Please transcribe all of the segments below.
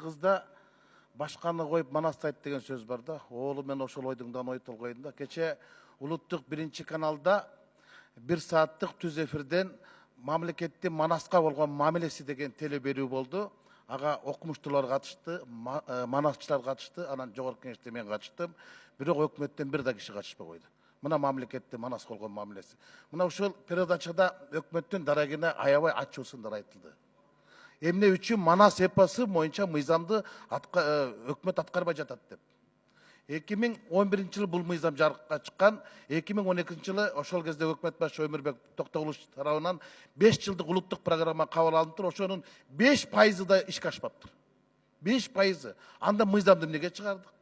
Кыргызда башканы коюп манастайт деген сөз бар да. Оолу мен ошол ойдуңдан ой толгойн да. Кече улуттук 1 каналда 1 сааттык түз эфирден мамлекеттин Манаска болгон мамилеси деген теле берүү болду. Ага окумуштуулар катышты, манасчылар катышты, анан жогорку кеңеште мен катыштым. Бирок өкмөттөн бир да киши катышпай койду. Мына мамлекеттин Манас болгон мамилеси. Мына ушул передачада өкмөттүн дарагына аябай ачуусундар айтылды. Эмне үчүн Манас эпосы боюнча мыйзамды өкмөт аткарбай жатат деп. 2011-жылы бул мыйзам жарыкка чыккан, 2012-жылы ошол кезде өкмөт башы Өмүрбек Токтогулович тарабынан 5 жылдык улуттук программа кабыл алынып, ошонун 5% да ишке ашпаптыр. 5%. Анда мыйзамды эмнеге чыгардык?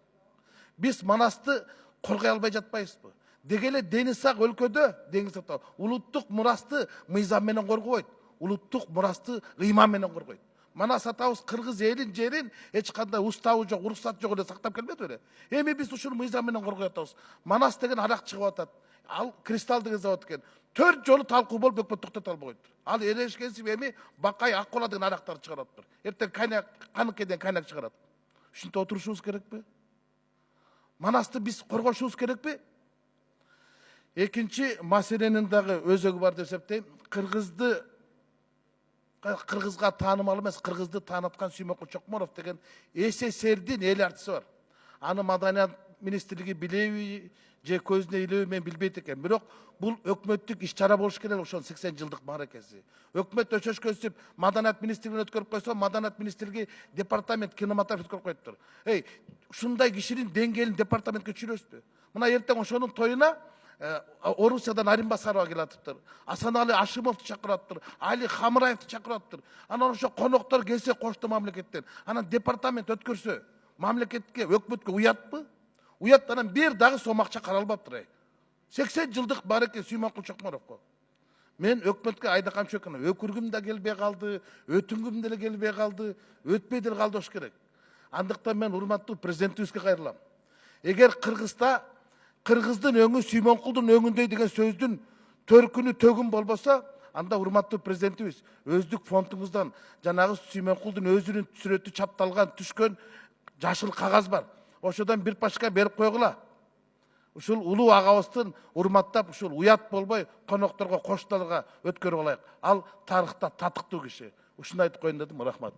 Биз Манасты коргой албай жатпайбызбы? Деги эле дени сак өлкөдө, деңиз улуттук мурасты мыйзам менен коргойт, улуттук мурасты ыйман менен коргойт. Манас атабыз кыргыз элин жерин эч кандай уставы жок, уруксат жок эле сактап келбеди беле? Эми биз ушуну мыйзам менен коргой атабыз. Манас деген арак чыгып атат. Ал Кристалл деген завод экен. 4 жолу талкуу болуп өкмөт токтото албай коюптур. Ал элешкенсип эми Бакай Аккола деген арактарды чыгараттыр. Эртең кайнак каныкеден кайнак чыгарат. Ушинтип отурушубуз керекпи? Манасты биз коргошубуз керекпи? Экинчи маселенин дагы өзөгү бар деп эсептейм. Кыргызга таанымал эмес, кыргызды тааныткан Сүймөнкул Чокморов деген СССРдин эл артиси бар. Аны Маданият министрлиги билеби же көзүнө илеби мен билбейт экен. Бирок бул өкмөттүк иш-чара болуш керек ошол 80 жылдык мааракеси. Өкмөт өчөшкөнсүп Маданият министрлигине өткөрүп койсо, Маданият министрлиги департамент кинематограф өткөрүп коюптур. Ушундай кишинин деңгээлин департаментке түшүрөсүзбү? Мына эртең ошонун тоюна Орусиядан Аринбасарова келатыптыр. Асанали Ашимовду чакыраттыр. Али Хамраевди чакыраттыр. Анан ошо коноктор келсе кошто мамлекеттен. Анан департамент өткөрсө, мамлекетке, өкмөткө уятпы? Уят, анан бир дагы сом акча каралбаптыр. 80 жылдык бар экен Сүймөнкул Чокморовго. Мен өкмөткө айда камчы экенмин. Өкүргүм да келбей калды, өтүнгүм деле келбей калды, өтпөй деле калды болуш керек. Андыктан мен урматтуу президентибизге кайрылам. Эгер Кыргызда кыргыздын өңү Сүймөнкулдун өңүндөй деген сөздүн төркүнү төгүн болбосо, анда урматтуу президентибиз өздүк фондуңуздан жанагы Сүймөнкулдун өзүнүн сүрөтү чапталган түшкөн жашыл кагаз бар. Ошодон бир пачка берип койгула. Ушул улуу агабыздын урматтап, ушул уят болбой конокторго, коштолорго өткөрүп алайык. Ал тарыхта татыктуу киши. Ушуну айтып коеюн дедим. Рахмат.